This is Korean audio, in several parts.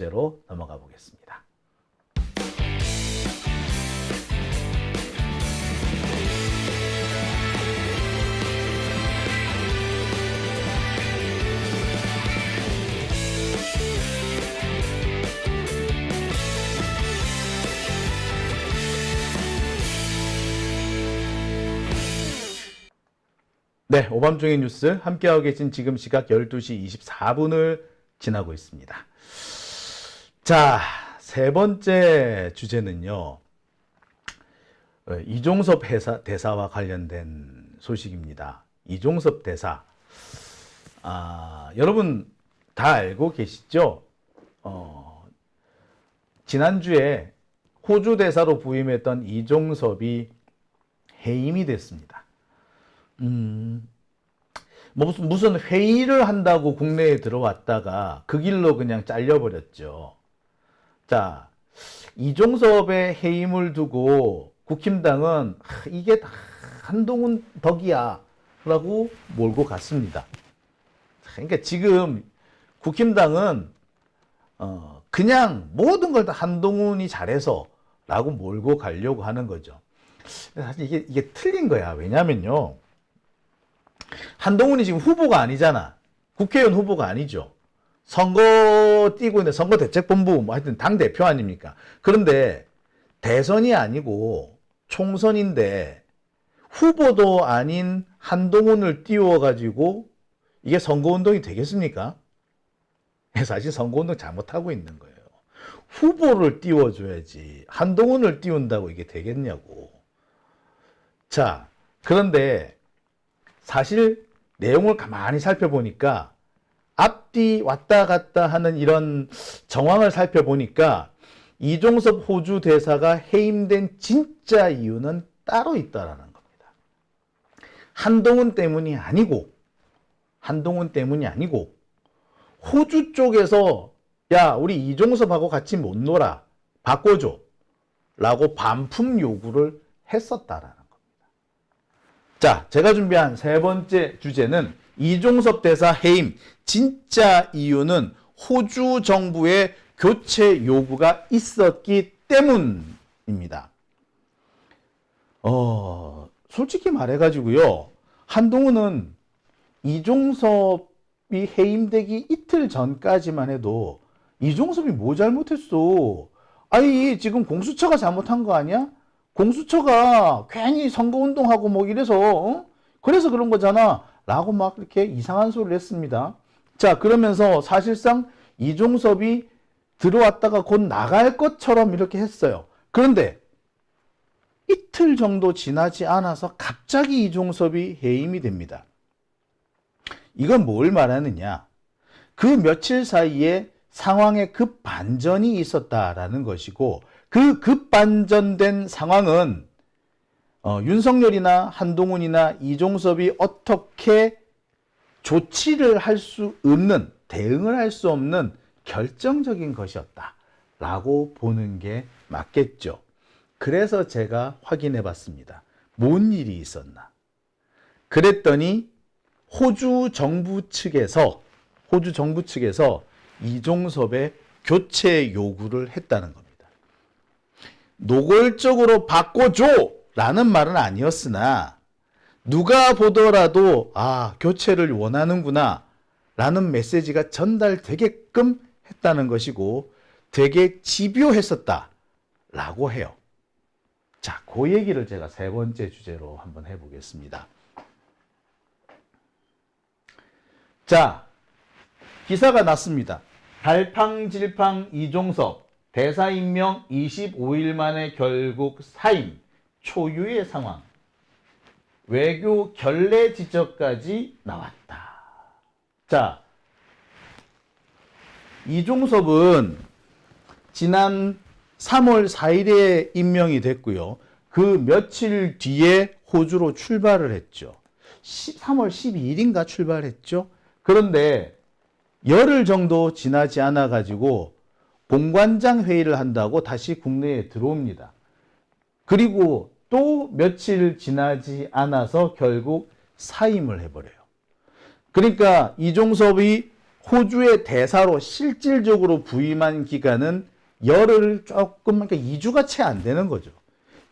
주제로 넘어가 보겠습니다. 네, 오밤중의 뉴스 함께하고 계신 지금 시각 12시 24분을 지나고 있습니다. 자, 세 번째 주제는요. 이종섭 대사와 관련된 소식입니다. 이종섭 대사. 여러분 다 알고 계시죠? 지난주에 호주 대사로 부임했던 이종섭이 해임이 됐습니다. 무슨 회의를 한다고 국내에 들어왔다가 그 길로 그냥 잘려버렸죠. 자, 이종섭의 해임을 두고 국힘당은 이게 다 한동훈 덕이야 라고 몰고 갔습니다. 그러니까 지금 국힘당은 그냥 모든 걸 다 한동훈이 잘해서 라고 몰고 가려고 하는 거죠. 사실 이게 틀린 거야. 왜냐면요, 한동훈이 지금 후보가 아니잖아. 국회의원 후보가 아니죠. 선거 뛰고 있는 선거대책본부, 하여튼 당대표 아닙니까? 그런데 대선이 아니고 총선인데 후보도 아닌 한동훈을 띄워가지고 이게 선거운동이 되겠습니까? 사실 선거운동 잘못하고 있는 거예요. 후보를 띄워줘야지 한동훈을 띄운다고 이게 되겠냐고. 자, 그런데 사실 내용을 가만히 살펴보니까 앞뒤 왔다 갔다 하는 이런 정황을 살펴보니까 이종섭 호주 대사가 해임된 진짜 이유는 따로 있다라는 겁니다. 한동훈 때문이 아니고 호주 쪽에서 야, 우리 이종섭하고 같이 못 놀아, 바꿔줘 라고 반품 요구를 했었다라는 겁니다. 자, 제가 준비한 세 번째 주제는 이종섭 대사 해임 진짜 이유는 호주 정부의 교체 요구가 있었기 때문입니다. 솔직히 말해가지고요, 한동훈은 이종섭이 해임되기 이틀 전까지만 해도 이종섭이 뭐 잘못했어? 아니, 지금 공수처가 잘못한 거 아니야? 공수처가 괜히 선거운동하고 뭐 이래서 그래서 그런 거잖아 라고 막 이렇게 이상한 소리를 했습니다. 자, 그러면서 사실상 이종섭이 들어왔다가 곧 나갈 것처럼 이렇게 했어요. 그런데 이틀 정도 지나지 않아서 갑자기 이종섭이 해임이 됩니다. 이건 뭘 말하느냐? 그 며칠 사이에 상황에 급반전이 있었다라는 것이고, 그 급반전된 상황은 윤석열이나 한동훈이나 이종섭이 어떻게 조치를 할 수 없는, 대응을 할 수 없는 결정적인 것이었다라고 보는 게 맞겠죠. 그래서 제가 확인해 봤습니다. 뭔 일이 있었나? 그랬더니 호주 정부 측에서 이종섭의 교체 요구를 했다는 겁니다. 노골적으로 바꿔줘 라는 말은 아니었으나 누가 보더라도 교체를 원하는구나 라는 메시지가 전달되게끔 했다는 것이고 되게 집요했었다 라고 해요. 자, 그 얘기를 제가 세 번째 주제로 한번 해보겠습니다. 자, 기사가 났습니다. 갈팡질팡 이종섭 대사 임명 25일 만에 결국 사임, 초유의 상황, 외교 결례 지적까지 나왔다. 자, 이종섭은 지난 3월 4일에 임명이 됐고요. 그 며칠 뒤에 호주로 출발을 했죠. 3월 12일인가 출발했죠. 그런데 열흘 정도 지나지 않아 가지고 공관장 회의를 한다고 다시 국내에 들어옵니다. 그리고 또 며칠 지나지 않아서 결국 사임을 해버려요. 그러니까 이종섭이 호주의 대사로 실질적으로 부임한 기간은 열흘 조금, 그러니까 2주가 채 안 되는 거죠.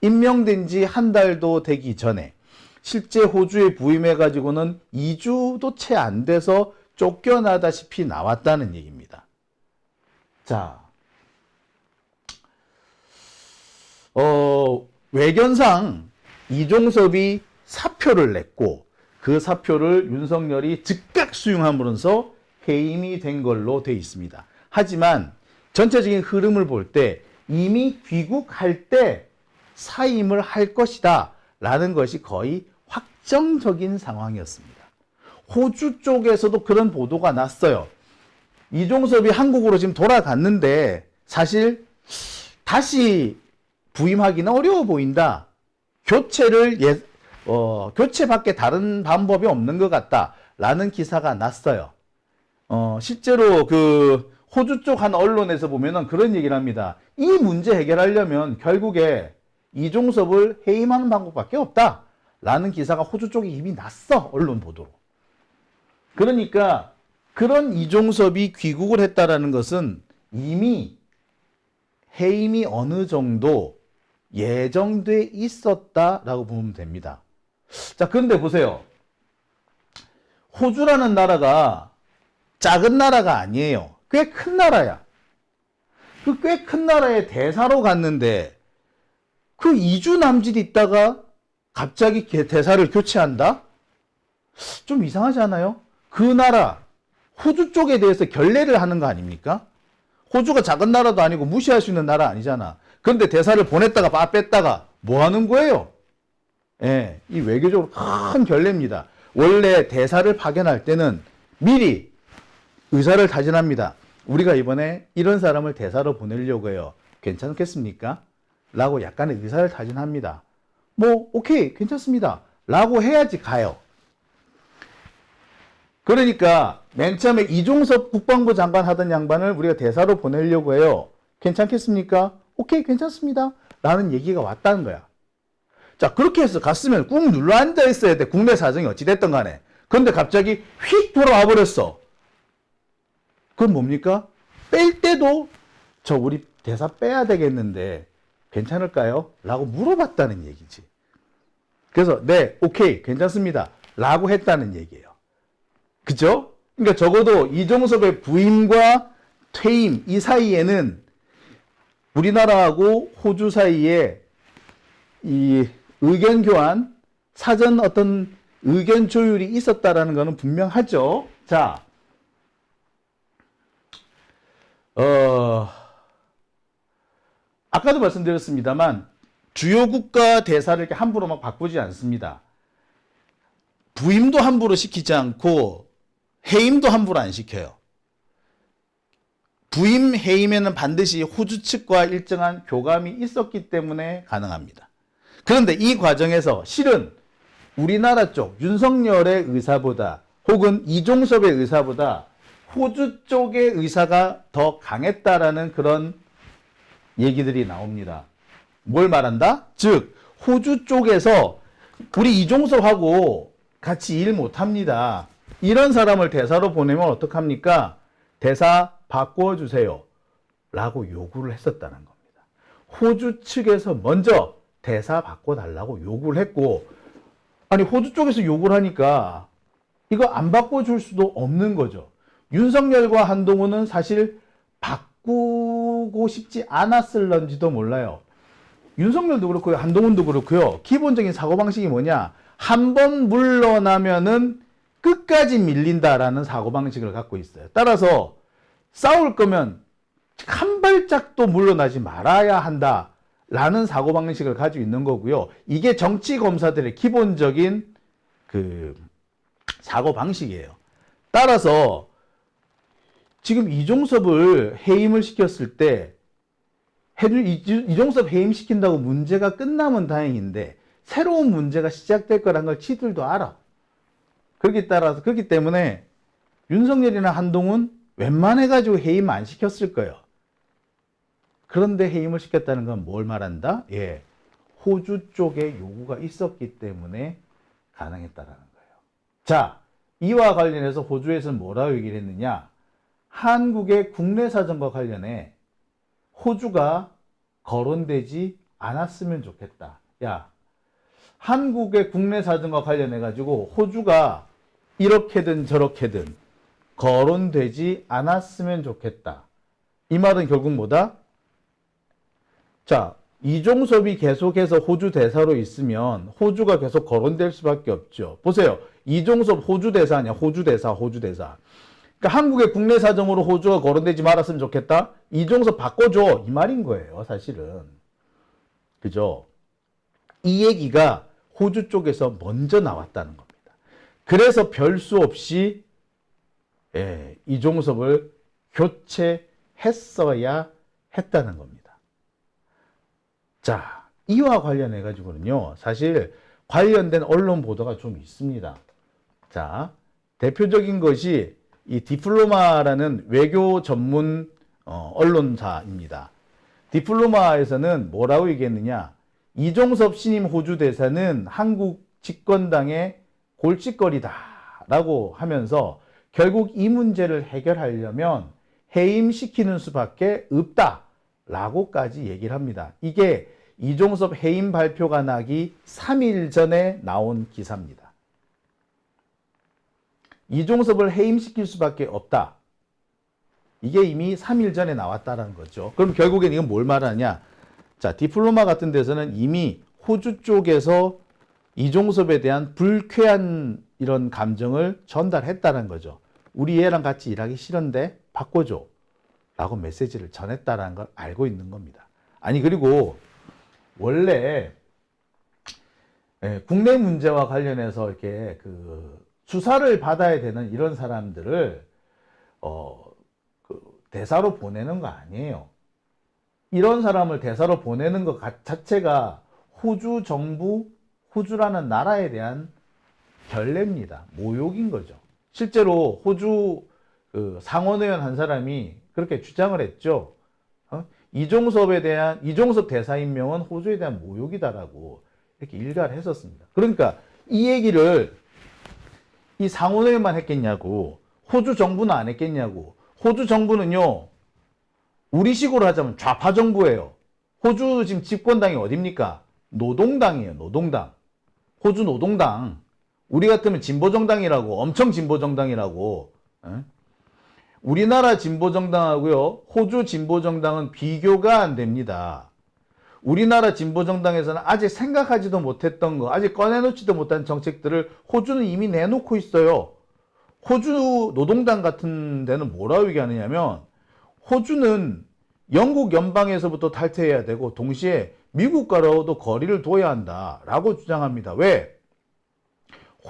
임명된 지 한 달도 되기 전에 실제 호주에 부임해가지고는 2주도 채 안 돼서 쫓겨나다시피 나왔다는 얘기입니다. 자, 외견상 이종섭이 사표를 냈고 그 사표를 윤석열이 즉각 수용함으로써 해임이 된 걸로 되어 있습니다. 하지만 전체적인 흐름을 볼 때 이미 귀국할 때 사임을 할 것이다 라는 것이 거의 확정적인 상황이었습니다. 호주 쪽에서도 그런 보도가 났어요. 이종섭이 한국으로 지금 돌아갔는데 사실 다시 부임하기는 어려워 보인다. 교체밖에 다른 방법이 없는 것 같다라는 기사가 났어요. 실제로 그 호주 쪽 한 언론에서 보면은 그런 얘기를 합니다. 이 문제 해결하려면 결국에 이종섭을 해임하는 방법밖에 없다라는 기사가 호주 쪽에 이미 났어, 언론 보도로. 그러니까 그런 이종섭이 귀국을 했다라는 것은 이미 해임이 어느 정도 예정돼 있었다라고 보면 됩니다. 자, 그런데 보세요. 호주라는 나라가 작은 나라가 아니에요. 꽤 큰 나라야. 그 꽤 큰 나라에 대사로 갔는데 그 2주 남짓 있다가 갑자기 대사를 교체한다? 좀 이상하지 않아요? 그 나라, 호주 쪽에 대해서 결례를 하는 거 아닙니까? 호주가 작은 나라도 아니고 무시할 수 있는 나라 아니잖아. 그런데 대사를 보냈다가 뺐다가 뭐 하는 거예요? 예, 이 외교적으로 큰 결례입니다. 원래 대사를 파견할 때는 미리 의사를 타진합니다. 우리가 이번에 이런 사람을 대사로 보내려고 해요. 괜찮겠습니까? 라고 약간의 의사를 타진합니다. 뭐 오케이 괜찮습니다 라고 해야지 가요. 그러니까 맨 처음에 이종섭 국방부 장관 하던 양반을 우리가 대사로 보내려고 해요. 괜찮겠습니까? 오케이 괜찮습니다 라는 얘기가 왔다는 거야. 자, 그렇게 해서 갔으면 꾹 눌러 앉아 있어야 돼. 국내 사정이 어찌됐든 간에. 그런데 갑자기 휙 돌아와 버렸어. 그건 뭡니까? 뺄 때도 저 우리 대사 빼야 되겠는데 괜찮을까요? 라고 물어봤다는 얘기지. 그래서 네, 오케이, 괜찮습니다 라고 했다는 얘기예요. 그죠? 그러니까 적어도 이종섭의 부임과 퇴임 이 사이에는 우리나라하고 호주 사이에 이 의견 교환, 사전 어떤 의견 조율이 있었다라는 것은 분명하죠. 자, 아까도 말씀드렸습니다만 주요 국가 대사를 이렇게 함부로 막 바꾸지 않습니다. 부임도 함부로 시키지 않고 해임도 함부로 안 시켜요. 부임, 해임에는 반드시 호주 측과 일정한 교감이 있었기 때문에 가능합니다. 그런데 이 과정에서 실은 우리나라 쪽 윤석열의 의사보다 혹은 이종섭의 의사보다 호주 쪽의 의사가 더 강했다라는 그런 얘기들이 나옵니다. 뭘 말한다? 즉 호주 쪽에서 우리 이종섭하고 같이 일 못합니다. 이런 사람을 대사로 보내면 어떡합니까? 대사 바꿔주세요 라고 요구를 했었다는 겁니다. 호주 측에서 먼저 대사 바꿔달라고 요구를 했고, 아니 호주 쪽에서 요구를 하니까 이거 안 바꿔줄 수도 없는 거죠. 윤석열과 한동훈은 사실 바꾸고 싶지 않았을런지도 몰라요. 윤석열도 그렇고요, 한동훈도 그렇고요. 기본적인 사고방식이 뭐냐? 한 번 물러나면은 끝까지 밀린다라는 사고방식을 갖고 있어요. 따라서 싸울 거면 한 발짝도 물러나지 말아야 한다라는 사고방식을 가지고 있는 거고요. 이게 정치검사들의 기본적인 그 사고방식이에요. 따라서 지금 이종섭을 해임을 시켰을 때 이종섭 해임시킨다고 문제가 끝나면 다행인데 새로운 문제가 시작될 거라는 걸 지들도 알아. 그렇기 때문에 윤석열이나 한동훈 웬만해가지고 해임 안 시켰을 거예요. 그런데 해임을 시켰다는 건 뭘 말한다? 예, 호주 쪽에 요구가 있었기 때문에 가능했다라는 거예요. 자, 이와 관련해서 호주에서는 뭐라고 얘기를 했느냐? 한국의 국내 사정과 관련해 호주가 거론되지 않았으면 좋겠다. 야, 한국의 국내 사정과 관련해 가지고 호주가 이렇게든 저렇게든 거론되지 않았으면 좋겠다. 이 말은 결국 뭐다? 자, 이종섭이 계속해서 호주 대사로 있으면 호주가 계속 거론될 수밖에 없죠. 보세요. 이종섭 호주 대사냐? 호주 대사. 그러니까 한국의 국내 사정으로 호주가 거론되지 말았으면 좋겠다. 이종섭 바꿔줘. 이 말인 거예요, 사실은. 그죠? 이 얘기가 호주 쪽에서 먼저 나왔다는 겁니다. 그래서 별 수 없이 이종섭을 교체했어야 했다는 겁니다. 자, 이와 관련해 가지고는요, 사실 관련된 언론 보도가 좀 있습니다. 자, 대표적인 것이 이 디플로마라는 외교 전문 언론사입니다. 디플로마에서는 뭐라고 얘기했느냐? 이종섭 신임 호주 대사는 한국 집권당의 골칫거리다라고 하면서 결국 이 문제를 해결하려면 해임시키는 수밖에 없다라고까지 얘기를 합니다. 이게 이종섭 해임 발표가 나기 3일 전에 나온 기사입니다. 이종섭을 해임시킬 수밖에 없다. 이게 이미 3일 전에 나왔다는 거죠. 그럼 결국엔 이건 뭘 말하냐? 자, 디플로마 같은 데서는 이미 호주 쪽에서 이종섭에 대한 불쾌한 이런 감정을 전달했다는 거죠. 우리 얘랑 같이 일하기 싫은데 바꿔줘. 라고 메시지를 전했다는 걸 알고 있는 겁니다. 아니, 그리고 원래 국내 문제와 관련해서 이렇게 수사를 받아야 되는 이런 사람들을 대사로 보내는 거 아니에요. 이런 사람을 대사로 보내는 것 자체가 호주 정부, 호주라는 나라에 대한 결례입니다. 모욕인 거죠. 실제로 호주 상원의원 한 사람이 그렇게 주장을 했죠. 이종섭 대사 임명은 호주에 대한 모욕이다라고 이렇게 일가를 했었습니다. 그러니까 이 얘기를 이 상원의원만 했겠냐고, 호주 정부는 안 했겠냐고. 호주 정부는요, 우리식으로 하자면 좌파 정부예요. 호주 지금 집권당이 어딥니까? 노동당이에요, 노동당. 호주 노동당. 우리 같으면 진보정당이라고, 엄청 진보정당이라고. 우리나라 진보정당하고요, 호주 진보정당은 비교가 안 됩니다. 우리나라 진보정당에서는 아직 생각하지도 못했던 거, 아직 꺼내놓지도 못한 정책들을 호주는 이미 내놓고 있어요. 호주 노동당 같은 데는 뭐라고 얘기하느냐면, 호주는 영국 연방에서부터 탈퇴해야 되고 동시에 미국과로도 거리를 둬야 한다라고 주장합니다. 왜?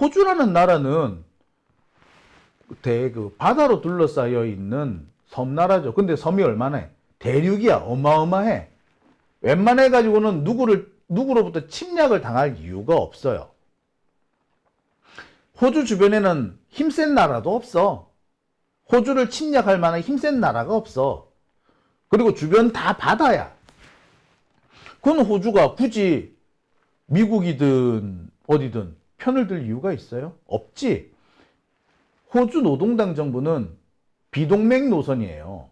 호주라는 나라는 바다로 둘러싸여 있는 섬나라죠. 근데 섬이 얼마나 해? 대륙이야. 어마어마해. 웬만해가지고는 누구로부터 침략을 당할 이유가 없어요. 호주 주변에는 힘센 나라도 없어. 호주를 침략할 만한 힘센 나라가 없어. 그리고 주변 다 바다야. 그건 호주가 굳이 미국이든 어디든 편을 들 이유가 있어요? 없지. 호주 노동당 정부는 비동맹 노선이에요.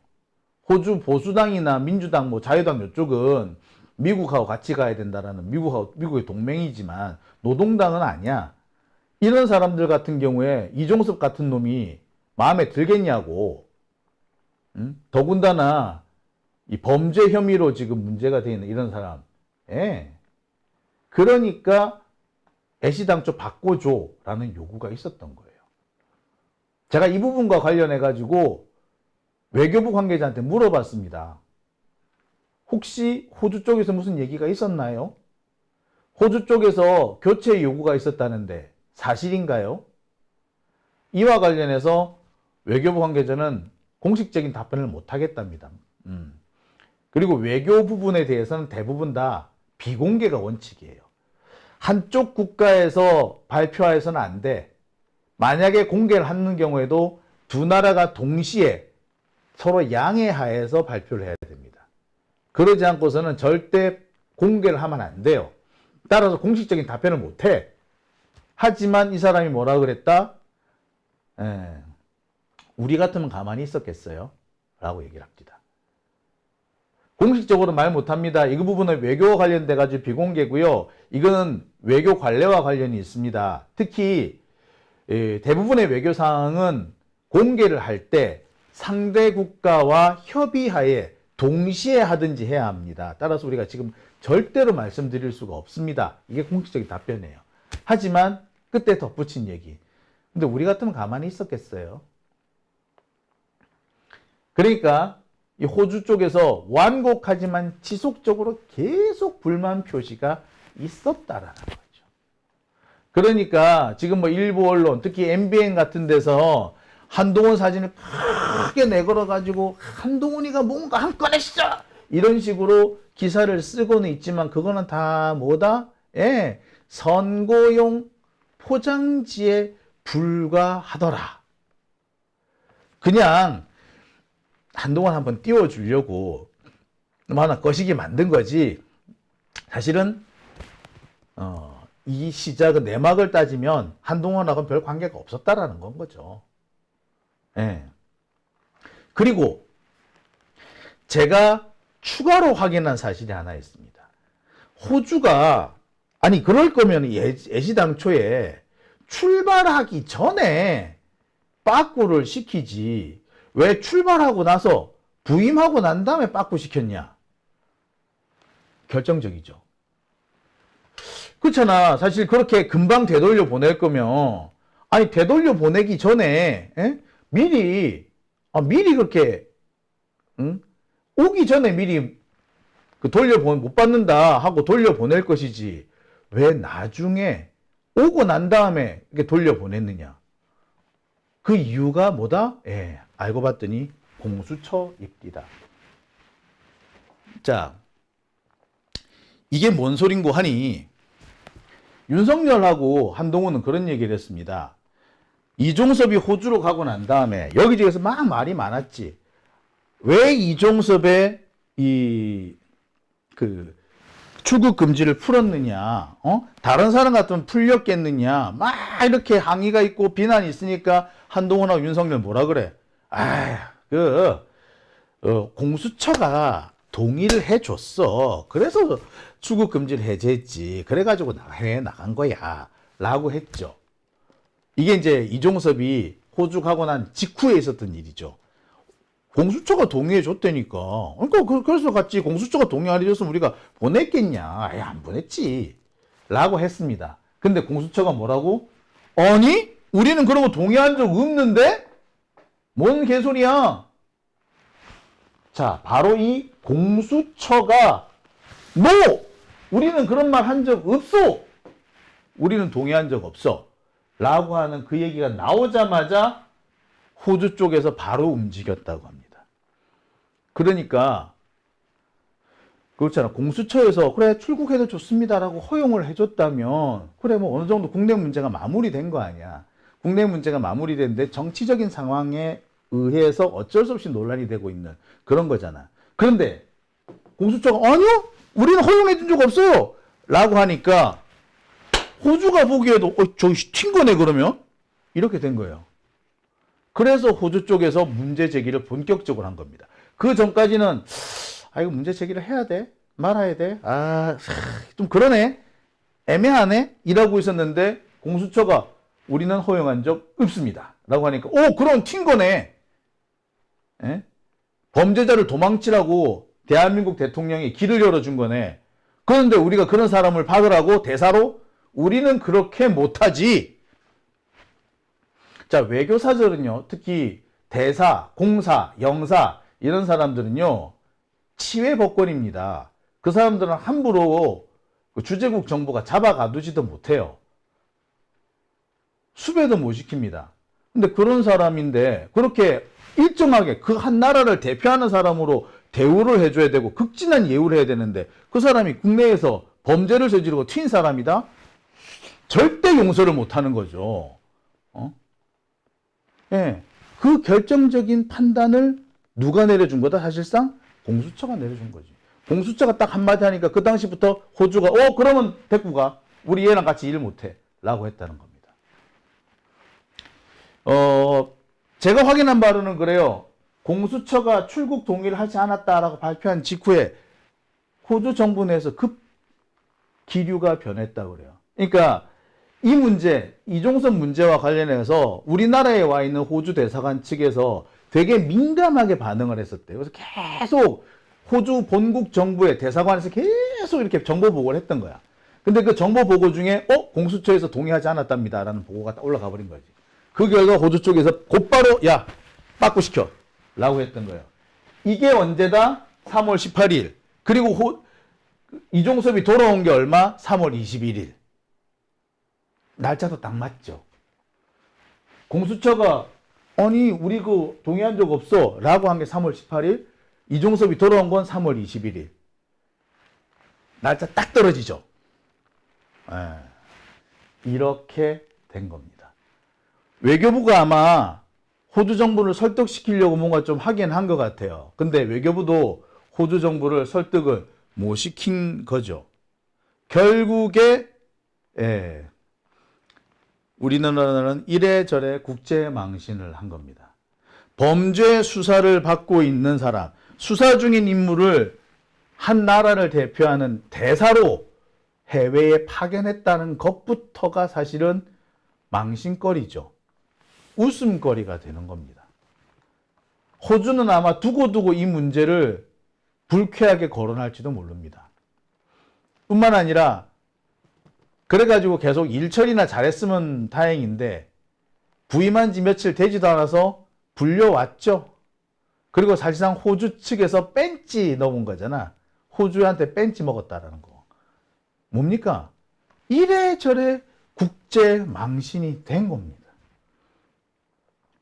호주 보수당이나 민주당, 자유당 이쪽은 미국하고 같이 가야 된다라는 미국의 동맹이지만 노동당은 아니야. 이런 사람들 같은 경우에 이종섭 같은 놈이 마음에 들겠냐고. 더군다나 이 범죄 혐의로 지금 문제가 되어 있는 이런 사람. 그러니까 애시당초 바꿔줘라는 요구가 있었던 거예요. 제가 이 부분과 관련해 가지고 외교부 관계자한테 물어봤습니다. 혹시 호주 쪽에서 무슨 얘기가 있었나요? 호주 쪽에서 교체 요구가 있었다는데 사실인가요? 이와 관련해서 외교부 관계자는 공식적인 답변을 못 하겠답니다. 그리고 외교 부분에 대해서는 대부분 다 비공개가 원칙이에요. 한쪽 국가에서 발표해서는 안 돼. 만약에 공개를 하는 경우에도 두 나라가 동시에 서로 양해하에서 발표를 해야 됩니다. 그러지 않고서는 절대 공개를 하면 안 돼요. 따라서 공식적인 답변을 못 해. 하지만 이 사람이 뭐라 그랬다? 우리 같으면 가만히 있었겠어요? 라고 얘기를 합니다. 공식적으로 말 못합니다. 이 부분은 외교와 관련돼 가지고 비공개고요. 이거는 외교 관례와 관련이 있습니다. 특히 대부분의 외교 사항은 공개를 할 때 상대 국가와 협의하에 동시에 하든지 해야 합니다. 따라서 우리가 지금 절대로 말씀드릴 수가 없습니다. 이게 공식적인 답변이에요. 하지만 그때 덧붙인 얘기. 근데 우리 같으면 가만히 있었겠어요? 그러니까 이 호주 쪽에서 완곡하지만 지속적으로 계속 불만 표시가 있었다라는 거죠. 그러니까 지금 뭐 일부 언론, 특히 MBN 같은 데서 한동훈 사진을 크게 내걸어 가지고 한동훈이가 뭔가 한 건 했어! 이런 식으로 기사를 쓰고는 있지만 그거는 다 뭐다? 예, 선거용 포장지에 불과하더라. 그냥 한동안 한번 띄워주려고 하나 거시기 만든 거지. 사실은 이 시작은 내막을 따지면 한동안하고는 별 관계가 없었다라는 건 거죠. 예. 그리고 제가 추가로 확인한 사실이 하나 있습니다. 호주가 아니 그럴 거면 애시당초에 출발하기 전에 빠꾸를 시키지 왜 출발하고 나서 부임하고 난 다음에 빠꾸 시켰냐? 결정적이죠. 그렇잖아. 사실 그렇게 금방 되돌려 보낼 거면 아니 되돌려 보내기 전에 미리 그렇게 오기 전에 미리 못 받는다 하고 돌려 보낼 것이지 왜 나중에 오고 난 다음에 이렇게 돌려 보냈느냐? 그 이유가 뭐다? 예, 알고 봤더니 공수처입니다. 자, 이게 뭔 소린고 하니 윤석열하고 한동훈은 그런 얘기를 했습니다. 이종섭이 호주로 가고 난 다음에 여기저기서 막 말이 많았지. 왜 이종섭의 출국 금지를 풀었느냐? 다른 사람 같으면 풀렸겠느냐? 막 이렇게 항의가 있고 비난이 있으니까 한동훈하고 윤석열 뭐라 그래? 공수처가 동의를 해줬어. 그래서 출국 금지를 해제했지. 그래가지고 해외에 나간 거야. 라고 했죠. 이게 이제 이종섭이 호주 가고 난 직후에 있었던 일이죠. 공수처가 동의해 줬다니까. 그러니까 그래서 같이 공수처가 동의 안 해줬으면 우리가 보냈겠냐. 안 보냈지. 라고 했습니다. 근데 공수처가 뭐라고? 아니? 우리는 그런 거 동의한 적 없는데? 뭔 개소리야? 자, 바로 이 공수처가 우리는 그런 말 한 적 없어. 우리는 동의한 적 없어. 라고 하는 그 얘기가 나오자마자 호주 쪽에서 바로 움직였다고 합니다. 그러니까 그렇잖아. 공수처에서 그래 출국해도 좋습니다라고 허용을 해줬다면 그래 뭐 어느 정도 국내 문제가 마무리된 거 아니야. 국내 문제가 마무리됐는데 정치적인 상황에 의해서 어쩔 수 없이 논란이 되고 있는 그런 거잖아. 그런데 공수처가 아니요 우리는 허용해 준 적 없어요 라고 하니까 호주가 보기에도 저기 튄 거네 그러면 이렇게 된 거예요. 그래서 호주 쪽에서 문제 제기를 본격적으로 한 겁니다. 그 전까지는 이거 문제 제기를 해야 돼? 말아야 돼? 좀 그러네? 애매하네? 이라고 있었는데 공수처가 우리는 허용한 적 없습니다. 라고 하니까 그럼 튄 거네. 에? 범죄자를 도망치라고 대한민국 대통령이 길을 열어준 거네. 그런데 우리가 그런 사람을 박으라고 대사로 우리는 그렇게 못하지. 자, 외교사절은요, 특히 대사, 공사, 영사 이런 사람들은요 치외법권입니다. 그 사람들은 함부로 주재국 정부가 잡아가두지도 못해요. 수배도 못 시킵니다. 근데 그런 사람인데 그렇게 일정하게 그 한 나라를 대표하는 사람으로 대우를 해줘야 되고 극진한 예우를 해야 되는데 그 사람이 국내에서 범죄를 저지르고 튄 사람이다? 절대 용서를 못하는 거죠. 예, 그 결정적인 판단을 누가 내려준 거다? 사실상 공수처가 내려준 거지. 공수처가 딱 한마디 하니까 그 당시부터 호주가 그러면 데리고 가. 우리 얘랑 같이 일 못해. 라고 했다는 겁니다. 제가 확인한 바로는 그래요. 공수처가 출국 동의를 하지 않았다라고 발표한 직후에 호주 정부 내에서 급 기류가 변했다고 그래요. 그러니까 이 문제, 이종섭 문제와 관련해서 우리나라에 와 있는 호주 대사관 측에서 되게 민감하게 반응을 했었대요. 그래서 계속 호주 본국 정부의 대사관에서 계속 이렇게 정보 보고를 했던 거야. 근데 그 정보 보고 중에 공수처에서 동의하지 않았답니다라는 보고가 딱 올라가 버린 거지. 그 결과 호주 쪽에서 곧바로 야 빠꾸시켜 라고 했던 거예요. 이게 언제다? 3월 18일. 그리고 이종섭이 돌아온 게 얼마? 3월 21일. 날짜도 딱 맞죠. 공수처가 아니 우리 그 동의한 적 없어 라고 한 게 3월 18일. 이종섭이 돌아온 건 3월 21일. 날짜 딱 떨어지죠. 이렇게 된 겁니다. 외교부가 아마 호주 정부를 설득시키려고 뭔가 좀 하긴 한 것 같아요. 근데 외교부도 호주 정부를 설득을 못 시킨 거죠. 결국에 우리나라는 이래저래 국제망신을 한 겁니다. 범죄 수사를 받고 있는 사람, 수사 중인 인물을 한 나라를 대표하는 대사로 해외에 파견했다는 것부터가 사실은 망신거리죠. 웃음거리가 되는 겁니다. 호주는 아마 두고두고 이 문제를 불쾌하게 거론할지도 모릅니다. 뿐만 아니라 그래가지고 계속 일처리나 잘했으면 다행인데 부임한 지 며칠 되지도 않아서 불려왔죠. 그리고 사실상 호주 측에서 뺀지 넣은 거잖아. 호주한테 뺀지 먹었다라는 거. 뭡니까? 이래저래 국제 망신이 된 겁니다.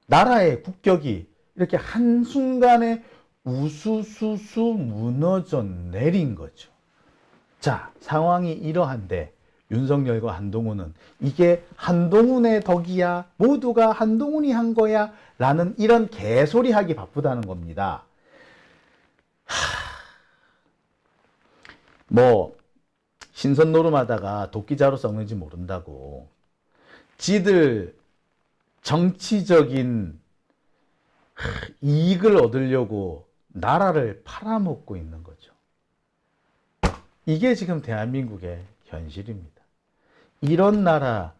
나라의 국격이 이렇게 한순간에 우수수수 무너져 내린 거죠. 자, 상황이 이러한데 윤석열과 한동훈은 이게 한동훈의 덕이야, 모두가 한동훈이 한 거야 라는 이런 개소리 하기 바쁘다는 겁니다. 뭐 신선 노름하다가 도끼자루 썩는지 모른다고 지들 정치적인 이익을 얻으려고 나라를 팔아먹고 있는 거죠. 이게 지금 대한민국의 현실입니다. 이런 나라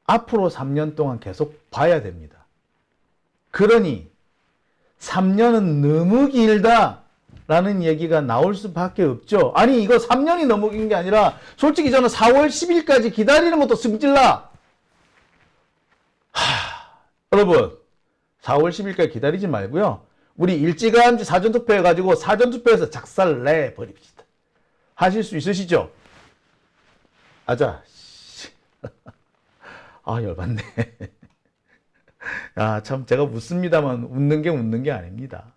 앞으로 3년 동안 계속 봐야 됩니다. 그러니 3년은 너무 길다 라는 얘기가 나올 수밖에 없죠. 아니 이거 3년이 너무 긴 게 아니라 솔직히 저는 4월 10일까지 기다리는 것도 승질나. 여러분 4월 10일까지 기다리지 말고요. 우리 일찌감치 사전투표 해가지고 사전투표에서 작살 내버립시다. 하실 수 있으시죠? 아자. 열받네. 참 제가 웃습니다만 웃는 게 아닙니다.